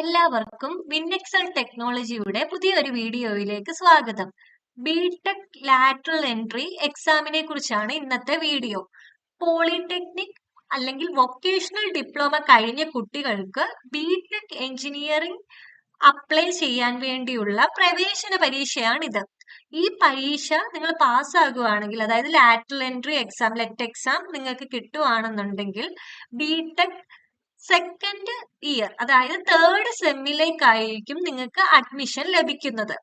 എല്ലാവർക്കും വിൻഎക്സൽ ടെക്നോളജിയുടെ പുതിയൊരു വീഡിയോയിലേക്ക് സ്വാഗതം. ബിടെക് ലാറ്ററൽ എൻട്രി എക്സാമിനെ കുറിച്ചാണ് ഇന്നത്തെ വീഡിയോ. പോളിടെക്നിക് അല്ലെങ്കിൽ വൊക്കേഷണൽ ഡിപ്ലോമ കഴിഞ്ഞ കുട്ടികൾക്ക് ബിടെക് എഞ്ചിനീയറിംഗ് അപ്ലൈ ചെയ്യാൻ വേണ്ടിയുള്ള പ്രവേശന പരീക്ഷയാണിത്. ഈ പരീക്ഷ നിങ്ങൾ പാസ്സാകുകയാണെങ്കിൽ, അതായത് lateral entry exam let exam നിങ്ങൾക്ക് കിട്ടുവാണെന്നുണ്ടെങ്കിൽ ബിടെക് സെക്കൻഡ് ഇയർ, അതായത് തേർഡ് സെമ്മിലേക്കായിരിക്കും നിങ്ങൾക്ക് അഡ്മിഷൻ ലഭിക്കുന്നത്.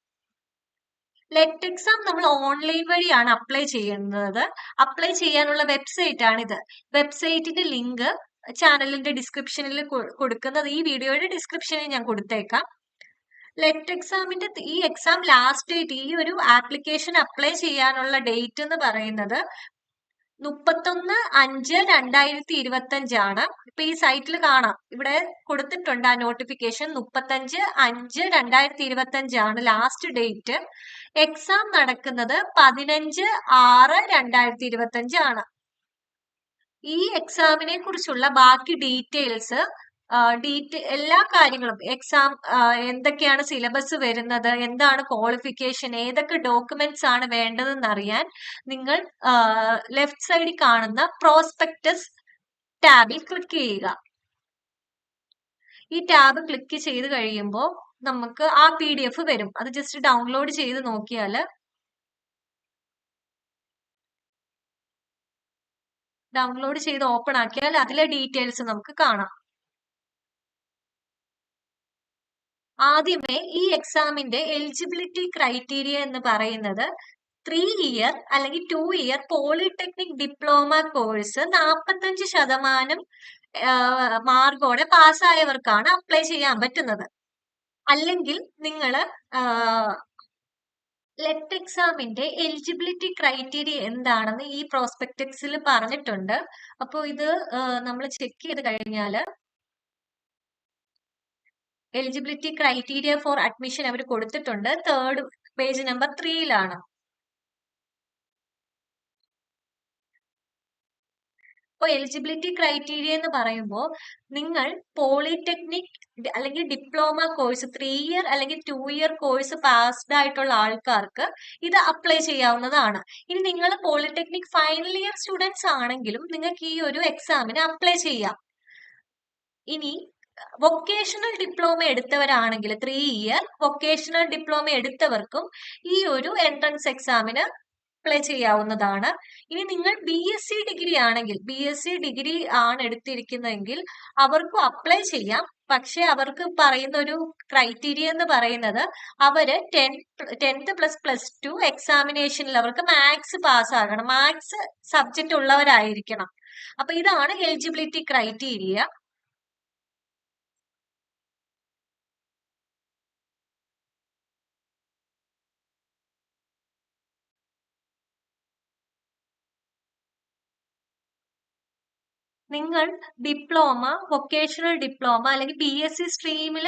ലെറ്റ് എക്സാം നമ്മൾ ഓൺലൈൻ വഴിയാണ് അപ്ലൈ ചെയ്യുന്നത്. അപ്ലൈ ചെയ്യാനുള്ള വെബ്സൈറ്റ് ആണിത്. വെബ്സൈറ്റിന്റെ ലിങ്ക് ചാനലിന്റെ ഡിസ്ക്രിപ്ഷനിൽ കൊടുക്കുന്നത്, ഈ വീഡിയോയുടെ ഡിസ്ക്രിപ്ഷനിൽ ഞാൻ കൊടുത്തേക്കാം. ലെറ്റ് എക്സാമിന്റെ ഈ എക്സാം ലാസ്റ്റ് ഡേറ്റ്, ഈ ഒരു ആപ്ലിക്കേഷൻ അപ്ലൈ ചെയ്യാനുള്ള ഡേറ്റ് എന്ന് പറയുന്നത് 31/5/2025 ഇപ്പൊ ഈ സൈറ്റിൽ കാണാം, ഇവിടെ കൊടുത്തിട്ടുണ്ട് ആ നോട്ടിഫിക്കേഷൻ. 35/5/2025 last date. എക്സാം നടക്കുന്നത് 15/6/2025 ഈ എക്സാമിനെ കുറിച്ചുള്ള ബാക്കി ഡീറ്റെയിൽസ്, എല്ലാ കാര്യങ്ങളും, എക്സാം എന്തൊക്കെയാണ് സിലബസ് വരുന്നത്, എന്താണ് ക്വാളിഫിക്കേഷൻ, ഏതൊക്കെ ഡോക്യുമെന്റ്സ് ആണ് വേണ്ടതെന്ന് അറിയാൻ നിങ്ങൾ ലെഫ്റ്റ് സൈഡിൽ കാണുന്ന പ്രോസ്പെക്ടസ് ടാബിൽ ക്ലിക്ക് ചെയ്യുക. ഈ ടാബ് ക്ലിക്ക് ചെയ്ത് കഴിയുമ്പോൾ നമുക്ക് ആ PDF വരും. അത് ജസ്റ്റ് ഡൗൺലോഡ് ചെയ്ത് നോക്കിയാൽ ഓപ്പൺ ആക്കിയാൽ അതിലെ ഡീറ്റെയിൽസ് നമുക്ക് കാണാം. ആദ്യമേ ഈ എക്സാമിന്റെ എലിജിബിലിറ്റി ക്രൈറ്റീരിയ എന്ന് പറയുന്നത് 3 ഇയർ അല്ലെങ്കിൽ 2 ഇയർ പോളിടെക്നിക് ഡിപ്ലോമ കോഴ്സ് 45% മാർക്കോടെ പാസ്സായവർക്കാണ് അപ്ലൈ ചെയ്യാൻ പറ്റുന്നത്. അല്ലെങ്കിൽ നിങ്ങൾ ലെറ്റ് എക്സാമിന്റെ എലിജിബിലിറ്റി ക്രൈറ്റീരിയ എന്താണെന്ന് ഈ പ്രോസ്പെക്ടക്സിൽ പറഞ്ഞിട്ടുണ്ട്. അപ്പോൾ ഇത് നമ്മൾ ചെക്ക് ചെയ്ത് കഴിഞ്ഞാൽ എലിജിബിലിറ്റി ക്രൈറ്റീരിയ ഫോർ അഡ്മിഷൻ അവർ കൊടുത്തിട്ടുണ്ട്. തേർഡ് പേജ് നമ്പർ 3 അപ്പോൾ എലിജിബിലിറ്റി ക്രൈറ്റീരിയ എന്ന് പറയുമ്പോൾ നിങ്ങൾ പോളിടെക്നിക് അല്ലെങ്കിൽ ഡിപ്ലോമ കോഴ്സ് 3 ഇയർ അല്ലെങ്കിൽ 2 ഇയർ കോഴ്സ് പാസ്ഡ് ആയിട്ടുള്ള ആൾക്കാർക്ക് ഇത് അപ്ലൈ ചെയ്യാവുന്നതാണ്. ഇനി നിങ്ങൾ പോളിടെക്നിക് ഫൈനൽ ഇയർ സ്റ്റുഡൻസ് ആണെങ്കിലും നിങ്ങൾക്ക് ഈ ഒരു എക്സാമിന് അപ്ലൈ ചെയ്യാം. ഇനി വൊക്കേഷണൽ ഡിപ്ലോമ എടുത്തവരാണെങ്കിൽ 3 ഇയർ വൊക്കേഷണൽ ഡിപ്ലോമ എടുത്തവർക്കും ഈ ഒരു എൻട്രൻസ് എക്സാമിന് അപ്ലൈ ചെയ്യാവുന്നതാണ്. ഇനി നിങ്ങൾ BSc ഡിഗ്രി ആണെങ്കിൽ, BSc ഡിഗ്രി ആണ് എടുത്തിരിക്കുന്നതെങ്കിൽ അവർക്കും അപ്ലൈ ചെയ്യാം. പക്ഷെ അവർക്ക് പറയുന്ന ഒരു ക്രൈറ്റീരിയ എന്ന് പറയുന്നത് അവര് 10th ++2 എക്സാമിനേഷനിൽ അവർക്ക് മാത്സ് പാസ്സാകണം, മാത്സ് സബ്ജക്റ്റ് ഉള്ളവരായിരിക്കണം. അപ്പൊ ഇതാണ് എലിജിബിലിറ്റി ക്രൈറ്റീരിയ. നിങ്ങൾ ഡിപ്ലോമ, വൊക്കേഷണൽ ഡിപ്ലോമ അല്ലെങ്കിൽ BSc സ്ട്രീമിൽ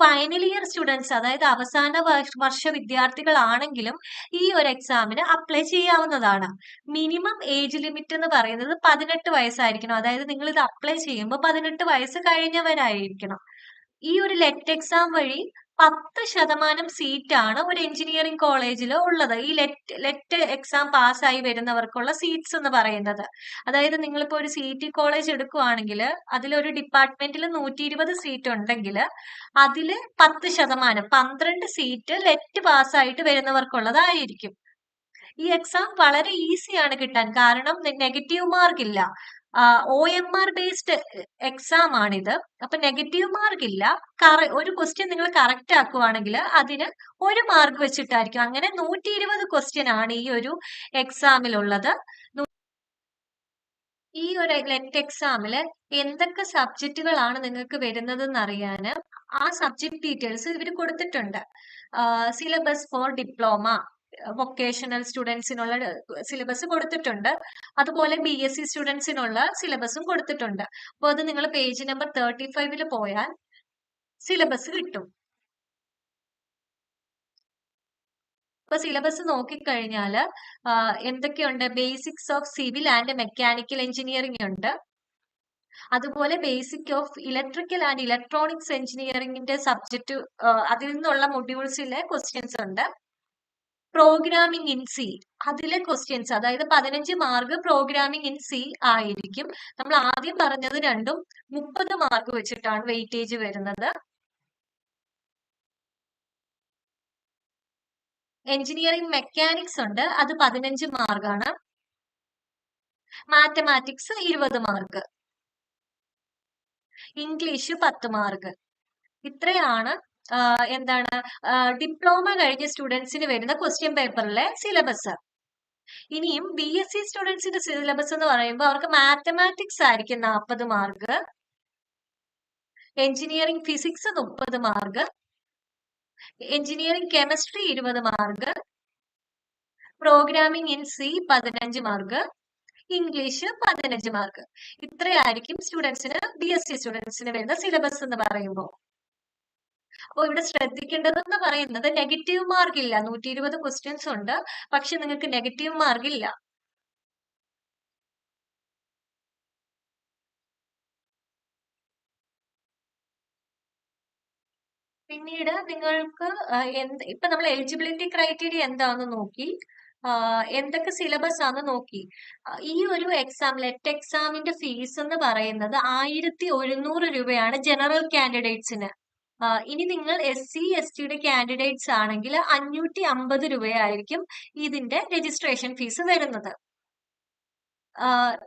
ഫൈനൽ ഇയർ സ്റ്റുഡൻസ്, അതായത് അവസാന വർഷ വിദ്യാർത്ഥികളാണെങ്കിലും ഈ ഒരു എക്സാമിന് അപ്ലൈ ചെയ്യാവുന്നതാണ്. മിനിമം ഏജ് ലിമിറ്റ് എന്ന് പറയുന്നത് 18 വയസ്സായിരിക്കണം. അതായത് നിങ്ങൾ ഇത് അപ്ലൈ ചെയ്യുമ്പോൾ 18 വയസ്സ് കഴിഞ്ഞവരായിരിക്കണം. ഈ ഒരു ലെറ്റ് എക്സാം വഴി 10% സീറ്റാണ് ഒരു എഞ്ചിനീയറിംഗ് കോളേജിൽ ഉള്ളത്. ഈ ലെറ്റ് എക്സാം പാസ്സായി വരുന്നവർക്കുള്ള സീറ്റ്സ് എന്ന് പറയുന്നത്, അതായത് നിങ്ങളിപ്പോ ഒരു CT കോളേജ് എടുക്കുവാണെങ്കിൽ അതിലൊരു ഡിപ്പാർട്ട്മെന്റിൽ 120 സീറ്റ് ഉണ്ടെങ്കിൽ അതില് 10%, 12 സീറ്റ് ലെറ്റ് പാസ്സായിട്ട് വരുന്നവർക്കുള്ളതായിരിക്കും. ഈ എക്സാം വളരെ ഈസിയാണ് കിട്ടാൻ, കാരണം നെഗറ്റീവ് മാർക്ക് ഇല്ല. OMR ബേസ്ഡ് എക്സാം ആണിത്. അപ്പൊ നെഗറ്റീവ് മാർക്ക് ഇല്ല. ഒരു ക്വസ്റ്റ്യൻ നിങ്ങൾ കറക്റ്റ് ആക്കുവാണെങ്കിൽ അതിന് 1 മാർക്ക് വെച്ചിട്ടായിരിക്കും. അങ്ങനെ 120 ക്വസ്റ്റ്യൻ ആണ് ഈ ഒരു എക്സാമിലുള്ളത്. ഈ ഒരു ലെറ്റ് എക്സാമില് എന്തൊക്കെ സബ്ജക്റ്റുകളാണ് നിങ്ങൾക്ക് വരുന്നതെന്ന് അറിയാന് ആ സബ്ജക്ട് ഡീറ്റെയിൽസ് ഇവർ കൊടുത്തിട്ടുണ്ട്. സിലബസ് ഫോർ ഡിപ്ലോമ, വൊക്കേഷണൽ സ്റ്റുഡൻസിനുള്ള സിലബസ് കൊടുത്തിട്ടുണ്ട്. അതുപോലെ BSc സ്റ്റുഡൻസിനുള്ള സിലബസും കൊടുത്തിട്ടുണ്ട്. അപ്പോൾ അത് നിങ്ങൾ പേജ് നമ്പർ 35 പോയാൽ സിലബസ് കിട്ടും. ഇപ്പൊ സിലബസ് നോക്കിക്കഴിഞ്ഞാൽ എന്തൊക്കെയുണ്ട്? Basics of civil and mechanical engineering ഉണ്ട്, അതുപോലെ basic of electrical and electronics എഞ്ചിനീയറിംഗിന്റെ സബ്ജക്ട് അതിൽ നിന്നുള്ള മൊഡ്യൂൾസിലെ ക്വസ്റ്റ്യൻസ് ഉണ്ട്. പ്രോഗ്രാമിംഗ് ഇൻ സി അതിലെ ക്വസ്റ്റ്യൻസ്, അതായത് 15 മാർക്ക് പ്രോഗ്രാമിംഗ് ഇൻ സി ആയിരിക്കും. നമ്മൾ ആദ്യം പറഞ്ഞത് രണ്ടും 30 മാർക്ക് വെച്ചിട്ടാണ് വെയിറ്റേജ് വരുന്നത്. എഞ്ചിനീയറിംഗ് മെക്കാനിക്സ് ഉണ്ട്, അത് 15 മാർക്കാണ്. Mathematics 20 mark, English 10 mark. ഇത്രയാണ് എന്താണ് ഡിപ്ലോമ കഴിഞ്ഞ സ്റ്റുഡൻസിന് വരുന്ന ക്വസ്റ്റ്യൻ പേപ്പറിലെ സിലബസ്. ഇനിയും BSc സ്റ്റുഡൻസിന്റെ സിലബസ് എന്ന് പറയുമ്പോൾ അവർക്ക് മാത്തമാറ്റിക്സ് ആയിരിക്കും 40 mark, engineering physics 30 mark, engineering chemistry 20 mark, programming in C 15 mark, English 15 mark. ഇത്രയായിരിക്കും സ്റ്റുഡൻസിന് BSc സ്റ്റുഡൻസിന് വരുന്ന സിലബസ് എന്ന് പറയുമ്പോൾ. അപ്പോൾ ഇവിടെ ശ്രദ്ധിക്കേണ്ടതെന്ന് പറയുന്നത് നെഗറ്റീവ് മാർക്ക് ഇല്ല. 120 ക്വസ്റ്റ്യൻസ് ഉണ്ട്, പക്ഷെ നിങ്ങൾക്ക് നെഗറ്റീവ് മാർക്ക് ഇല്ല. പിന്നീട് നിങ്ങൾക്ക് ഇപ്പൊ നമ്മൾ എലിജിബിലിറ്റി ക്രൈറ്റീരിയ എന്താണെന്ന് നോക്കി, എന്തൊക്കെ സിലബസ് ആണെന്ന് നോക്കി. ഈ ഒരു എക്സാം ലെറ്റ് എക്സാമിന്റെ ഫീസ് എന്ന് പറയുന്നത് 1100 രൂപയാണ് ജനറൽ കാൻഡിഡേറ്റ്സിന്. ഇനി നിങ്ങൾ SC STയുടെ കാൻഡിഡേറ്റ്സ് ആണെങ്കിൽ 550 രൂപയായിരിക്കും ഇതിന്റെ രജിസ്ട്രേഷൻ ഫീസ് വരുന്നത്.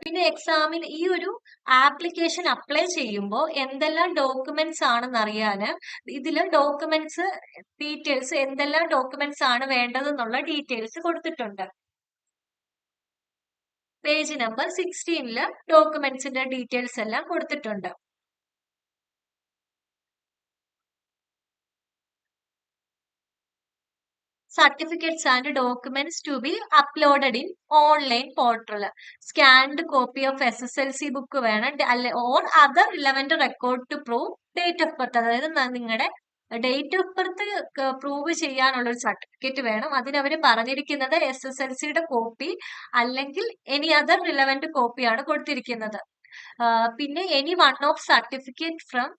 പിന്നെ എക്സാമിന് ഈ ഒരു ആപ്ലിക്കേഷൻ അപ്ലൈ ചെയ്യുമ്പോൾ എന്തെല്ലാം ഡോക്യുമെന്റ്സ് ആണെന്ന് അറിയാന് ഇതിൽ ഡോക്യുമെന്റ്സ് ഡീറ്റെയിൽസ്, എന്തെല്ലാം ഡോക്യുമെന്റ്സ് ആണ് വേണ്ടതെന്നുള്ള ഡീറ്റെയിൽസ് കൊടുത്തിട്ടുണ്ട്. പേജ് നമ്പർ 16 ഡോക്യുമെന്റ്സിന്റെ ഡീറ്റെയിൽസ് എല്ലാം കൊടുത്തിട്ടുണ്ട്. Certificates and documents to be uploaded in online portal. Scanned copy of SSLC book വേണം, or other relevant record to prove date of birth. അതായത് നിങ്ങളുടെ ഡേറ്റ് ഓഫ് ബർത്ത് പ്രൂവ് ചെയ്യാനുള്ള ഒരു certificate വേണം. അതിനവര് പറഞ്ഞിരിക്കുന്നത് SSLCയുടെ കോപ്പി അല്ലെങ്കിൽ എനി അതർ റിലവന്റ് കോപ്പിയാണ് കൊടുത്തിരിക്കുന്നത്. പിന്നെ any one of certificate from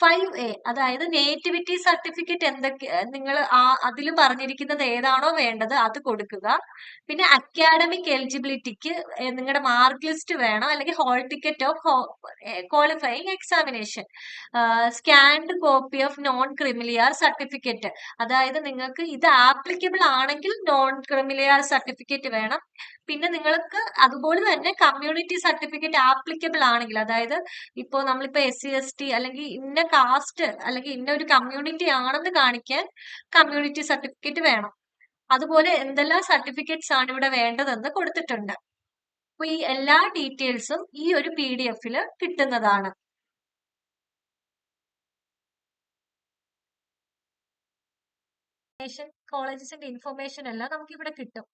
5A, അതായത് നേറ്റിവിറ്റി സർട്ടിഫിക്കറ്റ് എന്തൊക്കെ നിങ്ങൾ അതിൽ പറഞ്ഞിരിക്കുന്നത് ഏതാണോ വേണ്ടത് അത് കൊടുക്കുക. പിന്നെ അക്കാഡമിക് എലിജിബിലിറ്റിക്ക് നിങ്ങളുടെ മാർക്ക് ലിസ്റ്റ് വേണം, അല്ലെങ്കിൽ hall ticket of qualifying examination. Scanned copy of non creamy layer certificate, അതായത് നിങ്ങൾക്ക് ഇത് ആപ്ലിക്കബിൾ ആണെങ്കിൽ നോൺ ക്രിമിലിയർ സർട്ടിഫിക്കറ്റ് വേണം. പിന്നെ നിങ്ങൾക്ക് അതുപോലെ തന്നെ കമ്മ്യൂണിറ്റി സർട്ടിഫിക്കറ്റ് ആപ്ലിക്കബിൾ ആണെങ്കിൽ, അതായത് ഇപ്പോ നമ്മളിപ്പോ SC ST അല്ലെങ്കിൽ ഇന്ന കാസ്റ്റ് അല്ലെങ്കിൽ ഇന്ന ഒരു കമ്മ്യൂണിറ്റി ആണെന്ന് കാണിക്കാൻ കമ്മ്യൂണിറ്റി സർട്ടിഫിക്കറ്റ് വേണം. അതുപോലെ എന്തെല്ലാം സർട്ടിഫിക്കറ്റ്സ് ആണ് ഇവിടെ വേണ്ടതെന്ന് കൊടുത്തിട്ടുണ്ട്. അപ്പൊ ഈ എല്ലാ ഡീറ്റെയിൽസും ഈ ഒരു PDF കിട്ടുന്നതാണ്. കോളേജസിന്റെ ഇൻഫർമേഷൻ എല്ലാം നമുക്ക് ഇവിടെ കിട്ടും.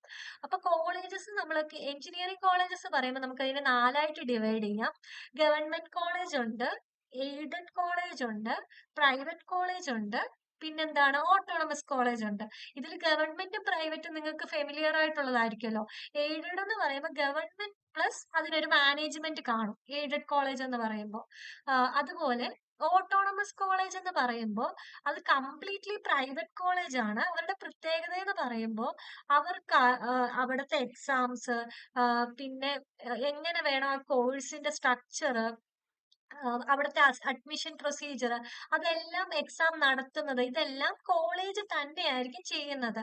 അപ്പൊ കോളേജസ് നമ്മൾ എഞ്ചിനീയറിംഗ് കോളേജസ് പറയുമ്പോൾ നമുക്ക് അതിനെ 4ആയിട്ട് ഡിവൈഡ് ചെയ്യാം. ഗവൺമെന്റ് കോളേജ് ഉണ്ട്, എയ്ഡഡ് കോളേജ് ഉണ്ട്, പ്രൈവറ്റ് കോളേജ് ഉണ്ട്, പിന്നെന്താണ് ഓട്ടോണമസ് കോളേജ് ഉണ്ട്. ഇതിൽ ഗവൺമെന്റ് പ്രൈവറ്റ് നിങ്ങൾക്ക് ഫെമിലിയർ ആയിട്ടുള്ളതായിരിക്കുമല്ലോ. എയ്ഡഡ് എന്ന് പറയുമ്പോൾ ഗവൺമെന്റ് പ്ലസ് അതിനൊരു മാനേജ്മെന്റ് കാണും എയ്ഡഡ് കോളേജ് എന്ന് പറയുമ്പോൾ. അതുപോലെ ഓട്ടോണമസ് കോളേജ് എന്ന് പറയുമ്പോൾ അത് കംപ്ലീറ്റ്ലി പ്രൈവറ്റ് കോളേജ് ആണ്. അവരുടെ പ്രത്യേകത എന്ന് പറയുമ്പോൾ അവർക്ക് അവിടുത്തെ എക്സാംസ്, പിന്നെ എങ്ങനെ വേണം ആ കോഴ്സിന്റെ സ്ട്രക്ചർ, അവിടുത്തെ അഡ്മിഷൻ പ്രൊസീജിയർ, അതെല്ലാം എക്സാം നടത്തുന്നത് ഇതെല്ലാം കോളേജ് തന്നെയായിരിക്കും ചെയ്യുന്നത്.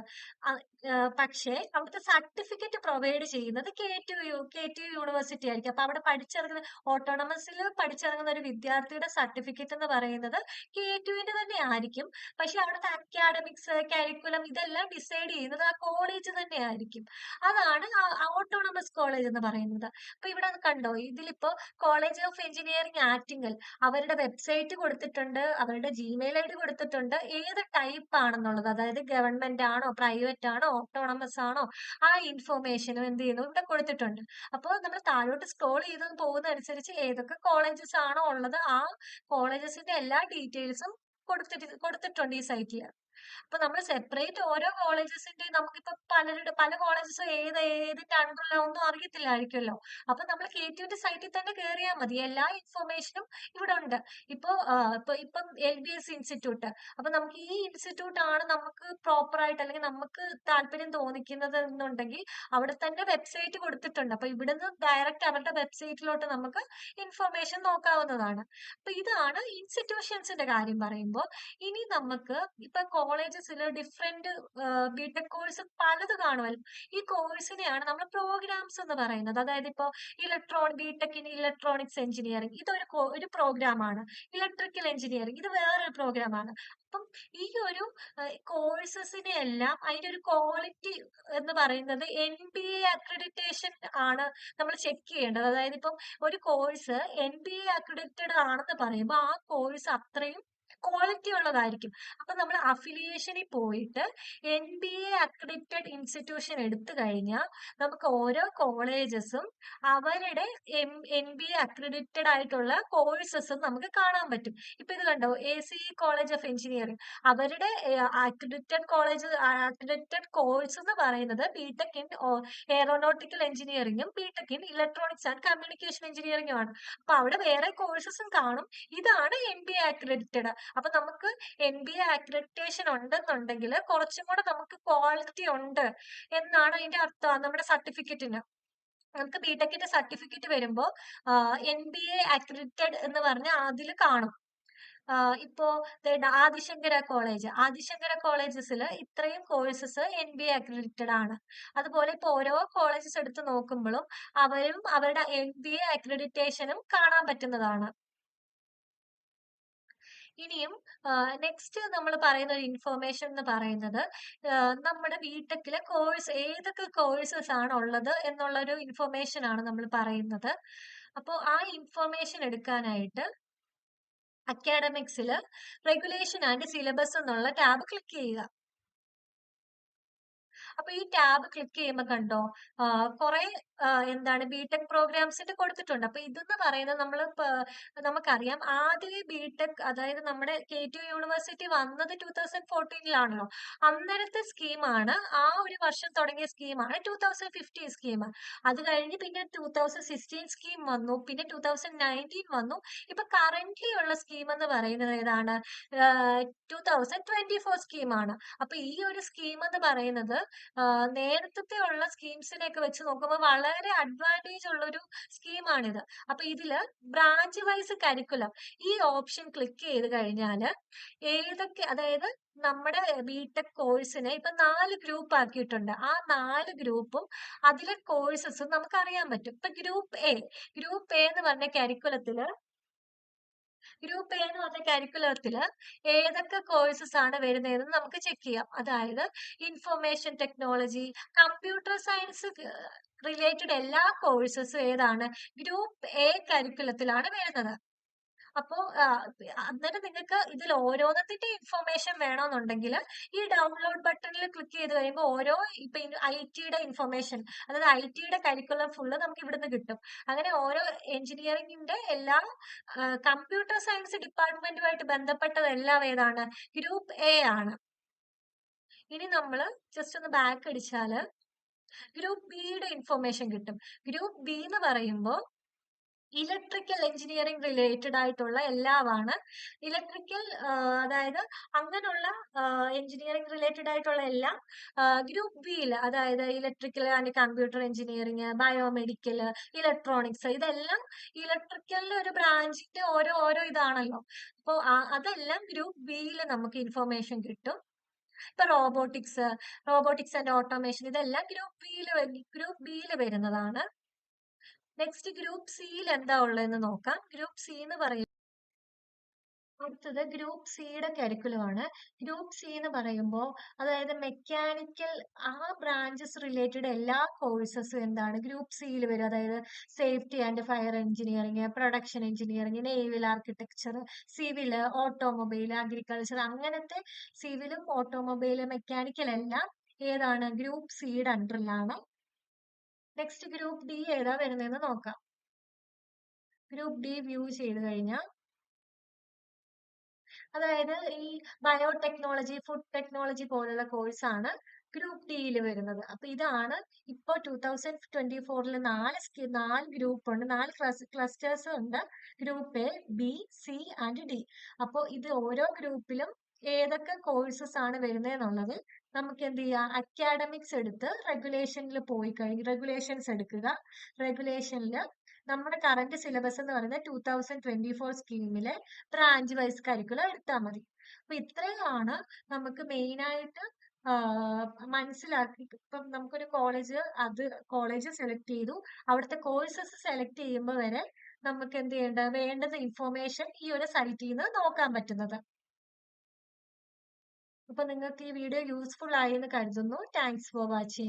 പക്ഷേ അവിടുത്തെ സർട്ടിഫിക്കറ്റ് പ്രൊവൈഡ് ചെയ്യുന്നത് KTU യൂണിവേഴ്സിറ്റി ആയിരിക്കും. അപ്പൊ അവിടെ പഠിച്ചിറങ്ങുന്ന ഓട്ടോണമസിൽ പഠിച്ചിറങ്ങുന്ന ഒരു വിദ്യാർത്ഥിയുടെ സർട്ടിഫിക്കറ്റ് എന്ന് പറയുന്നത് KTUവിന്റെ തന്നെ ആയിരിക്കും. പക്ഷെ അവിടുത്തെ അക്കാഡമിക്സ്, കരിക്കുലം ഇതെല്ലാം ഡിസൈഡ് ചെയ്യുന്നത് ആ കോളേജ് തന്നെ ആയിരിക്കും. അതാണ് ഓട്ടോണമസ് കോളേജ് എന്ന് പറയുന്നത്. അപ്പൊ ഇവിടെ കണ്ടോ, ഇതിലിപ്പോ കോളേജ് ഓഫ് എഞ്ചിനീയറിംഗ് ആറ്റിങ്ങൽ അവരുടെ വെബ്സൈറ്റ് കൊടുത്തിട്ടുണ്ട്, അവരുടെ Gmail ID കൊടുത്തിട്ടുണ്ട്, ഏത് ടൈപ്പ് ആണെന്നുള്ളത്, അതായത് ഗവൺമെന്റ് ആണോ പ്രൈവറ്റ് ആണോ ഓട്ടോണമസ് ആണോ ആ ഇൻഫോർമേഷനും എന്ത് ചെയ്യുന്നു ഇവിടെ കൊടുത്തിട്ടുണ്ട്. അപ്പോൾ നമ്മൾ താഴോട്ട് സ്ക്രോൾ ചെയ്ത് പോകുന്ന അനുസരിച്ച് ഏതൊക്കെ കോളേജസ് ആണോ ഉള്ളത് ആ കോളേജസിന്റെ എല്ലാ ഡീറ്റെയിൽസും കൊടുത്തിട്ടുണ്ട് ഈ സൈറ്റിൽ. അപ്പൊ നമ്മൾ സെപ്പറേറ്റ് ഓരോ കോളേജസിന്റെ നമുക്കിപ്പോ പല കോളേജസും ഏതിന്റെ അണ്ടറിലാവൊന്നും അറിയത്തില്ലായിരിക്കുമല്ലോ. അപ്പൊ നമ്മൾ KTUന്റെ സൈറ്റിൽ തന്നെ കയറിയാൽ മതി. എല്ലാ ഇൻഫർമേഷനും ഇവിടെ ഉണ്ട്. ഇപ്പം LBS ഇൻസ്റ്റിറ്റ്യൂട്ട്, അപ്പൊ നമുക്ക് ഈ ഇൻസ്റ്റിറ്റ്യൂട്ട് ആണ് നമുക്ക് പ്രോപ്പർ ആയിട്ട് അല്ലെങ്കിൽ നമുക്ക് താല്പര്യം തോന്നിക്കുന്നത് എന്നുണ്ടെങ്കിൽ അവിടെ തന്നെ വെബ്സൈറ്റ് കൊടുത്തിട്ടുണ്ട്. അപ്പൊ ഇവിടുന്ന് ഡയറക്റ്റ് അവരുടെ വെബ്സൈറ്റിലോട്ട് നമുക്ക് ഇൻഫർമേഷൻ നോക്കാവുന്നതാണ്. അപ്പൊ ഇതാണ് ഇൻസ്റ്റിറ്റ്യൂഷൻസിന്റെ കാര്യം പറയുമ്പോൾ. ഇനി നമുക്ക് ഇപ്പൊ കോളേജസിൽ ഡിഫറെന്റ് ബിടെക് കോഴ്സ് പലത് കാണുമല്ലോ. ഈ കോഴ്സിനെയാണ് നമ്മൾ പ്രോഗ്രാംസ് എന്ന് പറയുന്നത്. അതായത് ഇപ്പോ ബിടെക് ഇൻ ഇലക്ട്രോണിക്സ് എഞ്ചിനീയറിംഗ് ഇതൊരു ഒരു പ്രോഗ്രാമാണ്. ഇലക്ട്രിക്കൽ എഞ്ചിനീയറിംഗ് ഇത് വേറൊരു പ്രോഗ്രാമാണ്. അപ്പം ഈ ഒരു കോഴ്സസിനെ എല്ലാം അതിന്റെ ഒരു ക്വാളിറ്റി എന്ന് പറയുന്നത് NBA അക്രഡിറ്റേഷൻ ആണ് നമ്മൾ ചെക്ക് ചെയ്യേണ്ടത്. അതായത് ഇപ്പം ഒരു കോഴ്സ് NBA അക്രഡിറ്റഡ് ആണെന്ന് പറയുമ്പോൾ ആ കോഴ്സ് അത്രയും ക്വാളിറ്റി ഉള്ളതായിരിക്കും. അപ്പൊ നമ്മൾ അഫിലിയേഷനിൽ പോയിട്ട് NBA അക്രഡിറ്റഡ് ഇൻസ്റ്റിറ്റ്യൂഷൻ എടുത്തു കഴിഞ്ഞാൽ നമുക്ക് ഓരോ കോളേജസും അവരുടെ NBA അക്രഡിറ്റഡ് ആയിട്ടുള്ള കോഴ്സസും നമുക്ക് കാണാൻ പറ്റും. ഇപ്പൊ ഇത് കണ്ടോ, ACE കോളേജ് ഓഫ് എഞ്ചിനീയറിംഗ് അവരുടെ അക്രഡിറ്റഡ് കോഴ്സ് എന്ന് പറയുന്നത് ബിടെക് ഇൻ എയറോനോട്ടിക്കൽ എഞ്ചിനീയറിംഗും BTech in electronics and communication എഞ്ചിനീയറിംഗും ആണ്. അപ്പൊ അവിടെ വേറെ കോഴ്സസും കാണും. ഇതാണ് NBA അക്രഡിറ്റഡ്. അപ്പൊ നമുക്ക് NBA അക്രഡിറ്റേഷൻ ഉണ്ടെന്നുണ്ടെങ്കിൽ കുറച്ചും കൂടെ നമുക്ക് ക്വാളിറ്റി ഉണ്ട് എന്നാണ് അതിന്റെ അർത്ഥം. നമ്മുടെ സർട്ടിഫിക്കറ്റിന് നമുക്ക് ബിടെക്കിന്റെ സർട്ടിഫിക്കറ്റ് വരുമ്പോ NBA അക്രഡിറ്റഡ് എന്ന് പറഞ്ഞ അതിൽ കാണും. ഇപ്പോ ആദിശങ്കര കോളേജസിൽ ഇത്രയും കോഴ്സസ് NBA അക്രഡിറ്റഡ് ആണ്. അതുപോലെ ഇപ്പൊ ഓരോ കോളേജസ് എടുത്ത് നോക്കുമ്പോഴും അവരും അവരുടെ NBA അക്രഡിറ്റേഷനും കാണാൻ പറ്റുന്നതാണ്. ഇനിയും നെക്സ്റ്റ് നമ്മൾ പറയുന്ന ഒരു ഇൻഫർമേഷൻ എന്ന് പറയുന്നത് നമ്മുടെ ബിടെക്കിലെ കോഴ്സ് ഏതൊക്കെ കോഴ്സസ് ആണ് ഉള്ളത് എന്നുള്ള ഒരു ഇൻഫർമേഷൻ ആണ് നമ്മൾ പറയുന്നത്. അപ്പോൾ ആ ഇൻഫർമേഷൻ എടുക്കാനായിട്ട് അക്കാഡമിക്സിൽ റെഗുലേഷൻ ആൻഡ് സിലബസ് എന്നുള്ള ടാബ് ക്ലിക്ക് ചെയ്യുക. അപ്പൊ ഈ ടാബ് ക്ലിക്ക് ചെയ്യുമ്പോൾ കണ്ടോ കുറെ എന്താണ് ബിടെക് പ്രോഗ്രാംസിന്റെ കൊടുത്തിട്ടുണ്ട്. അപ്പൊ ഇതെന്ന് പറയുന്നത് നമുക്കറിയാം ആദ്യമേ ബിടെക് അതായത് നമ്മുടെ KTU യൂണിവേഴ്സിറ്റി വന്നത് 2014 അന്നേരത്തെ സ്കീമാണ്. ആ ഒരു വർഷം തുടങ്ങിയ സ്കീമാണ് 2015 സ്കീം. അത് കഴിഞ്ഞ് പിന്നെ 2016 സ്കീം വന്നു, പിന്നെ 2019 വന്നു. ഇപ്പൊ കറന്റ്ലി ഉള്ള സ്കീം എന്ന് പറയുന്നത് ഏതാണ്? 2024 സ്കീമാണ്. അപ്പൊ ഈ ഒരു സ്കീം എന്ന് പറയുന്നത് നേരത്തെ ഉള്ള സ്കീംസിനെയൊക്കെ വെച്ച് നോക്കുമ്പോൾ വളരെ അഡ്വാൻറ്റേജ് ഉള്ള ഒരു സ്കീമാണിത്. അപ്പൊ ഇതില് ബ്രാഞ്ച് വൈസ് കരിക്കുലം ഈ ഓപ്ഷൻ ക്ലിക്ക് ചെയ്ത് കഴിഞ്ഞാല് ഏതൊക്കെ, അതായത് നമ്മുടെ ബിടെക് കോഴ്സിനെ ഇപ്പൊ 4 ഗ്രൂപ്പ് ആക്കിയിട്ടുണ്ട്. ആ 4 ഗ്രൂപ്പും അതിലെ കോഴ്സസും നമുക്ക് അറിയാൻ പറ്റും. ഇപ്പൊ ഗ്രൂപ്പ് എ എന്ന് പറഞ്ഞ കരിക്കുലത്തില് ഏതൊക്കെ കോഴ്സസ് ആണ് വരുന്നതെന്ന് നമുക്ക് ചെക്ക് ചെയ്യാം. അതായത് information technology, computer science related എല്ലാ കോഴ്സസും ഏതാണ്? ഗ്രൂപ്പ് എ കരിക്കുലത്തിലാണ് വരുന്നത്. അപ്പോ അന്നേരം നിങ്ങൾക്ക് ഇതിൽ ഓരോന്നത്തിന്റെ ഇൻഫർമേഷൻ വേണമെന്നുണ്ടെങ്കിൽ ഈ ഡൗൺലോഡ് ബട്ടണിൽ ക്ലിക്ക് ചെയ്ത് കഴിയുമ്പോൾ ഓരോ ഇപ്പൊ IT ഇൻഫർമേഷൻ, അതായത് IT കരിക്കുലം ഫുള്ള് നമുക്ക് ഇവിടുന്ന് കിട്ടും. അങ്ങനെ ഓരോ എഞ്ചിനീയറിംഗിന്റെ എല്ലാ കമ്പ്യൂട്ടർ സയൻസ് ഡിപ്പാർട്ട്മെന്റുമായിട്ട് ബന്ധപ്പെട്ടതെല്ലാം ഏതാണ്? ഗ്രൂപ്പ് എ ആണ്. ഇനി നമ്മൾ ജസ്റ്റ് ഒന്ന് ബാക്ക് അടിച്ചാല് ഗ്രൂപ്പ് ബിയുടെ ഇൻഫർമേഷൻ കിട്ടും. ഗ്രൂപ്പ് ബി എന്ന് പറയുമ്പോൾ ഇലക്ട്രിക്കൽ എഞ്ചിനീയറിംഗ് റിലേറ്റഡ് ആയിട്ടുള്ള എല്ലാമാണ്. ഇലക്ട്രിക്കൽ അതായത് അങ്ങനെയുള്ള എഞ്ചിനീയറിംഗ് റിലേറ്റഡ് ആയിട്ടുള്ള എല്ലാം ഗ്രൂപ്പ് ബിയിൽ, അതായത് electrical and computer engineering, biomedical, electronics, ഇതെല്ലാം ഇലക്ട്രിക്കലിന്റെ ഒരു ബ്രാഞ്ചിന്റെ ഓരോ ഇതാണല്ലോ. അപ്പോൾ അതെല്ലാം ഗ്രൂപ്പ് ബിയിൽ നമുക്ക് ഇൻഫർമേഷൻ കിട്ടും. ഇപ്പൊ റോബോട്ടിക്സ് ആൻഡ് ഓട്ടോമേഷൻ ഇതെല്ലാം ഗ്രൂപ്പ് ബിയിൽ വരുന്നതാണ്. നെക്സ്റ്റ് ഗ്രൂപ്പ് സിയിൽ എന്താ ഉള്ളതെന്ന് നോക്കാം. ഗ്രൂപ്പ് സി എന്ന് പറയുന്നത് അടുത്തത് ഗ്രൂപ്പ് സിയുടെ കരിക്കുലമാണ്. ഗ്രൂപ്പ് സി എന്ന് പറയുമ്പോൾ അതായത് മെക്കാനിക്കൽ ആ ബ്രാഞ്ചസ് റിലേറ്റഡ് എല്ലാ കോഴ്സസും എന്താണ് ഗ്രൂപ്പ് സിയിൽ വരും. അതായത് safety and fire engineering, production engineering, naval architecture, civil, automobile, agriculture, അങ്ങനത്തെ സിവിലും ഓട്ടോമൊബൈൽ, മെക്കാനിക്കൽ എല്ലാം ഏതാണ്? ഗ്രൂപ്പ് സിയുടെ അണ്ടറിലാണ്. നെക്സ്റ്റ് ഗ്രൂപ്പ് ഡി ഏതാ വരുന്നതെന്ന് നോക്കാം. ഗ്രൂപ്പ് ഡി വ്യൂ ചെയ്ത് കഴിഞ്ഞാൽ അതായത് ഈ ബയോടെക്നോളജി, ഫുഡ് ടെക്നോളജി പോലുള്ള കോഴ്സാണ് ഗ്രൂപ്പ് ഡിയിൽ വരുന്നത്. അപ്പൊ ഇതാണ് ഇപ്പോൾ 2024 നാല് ഗ്രൂപ്പ് ഉണ്ട്, 4 ക്ലസ്റ്റേഴ്സ് ഉണ്ട്. Group A, B, C and D. അപ്പോൾ ഇത് ഓരോ ഗ്രൂപ്പിലും ഏതൊക്കെ കോഴ്സസ് ആണ് വരുന്നതെന്നുള്ളത് നമുക്ക് എന്ത് ചെയ്യാം, അക്കാഡമിക്സ് എടുത്ത് റെഗുലേഷനിൽ പോയി കഴിഞ്ഞ് റെഗുലേഷൻസ് എടുക്കുക. റെഗുലേഷനിൽ നമ്മുടെ കറന്റ് സിലബസ് എന്ന് പറയുന്നത് 2024 സ്കീമിലെ ബ്രാഞ്ച് വൈസ് കരിക്കുലം എടുത്താൽ മതി. അപ്പൊ ഇത്രയാണ് നമുക്ക് മെയിൻ ആയിട്ട് മനസ്സിലാക്കി. ഇപ്പം നമുക്കൊരു കോളേജ് സെലക്ട് ചെയ്തു, അവിടുത്തെ കോഴ്സസ് സെലക്ട് ചെയ്യുമ്പോൾ വരെ നമുക്ക് എന്ത് വേണ്ടുന്ന ഇൻഫോർമേഷൻ ഈ ഒരു സൈറ്റിൽ നിന്ന് നോക്കാൻ പറ്റുന്നത്. അപ്പൊ നിങ്ങൾക്ക് ഈ വീഡിയോ യൂസ്ഫുൾ ആയി എന്ന് കരുതുന്നു. Thanks for watching.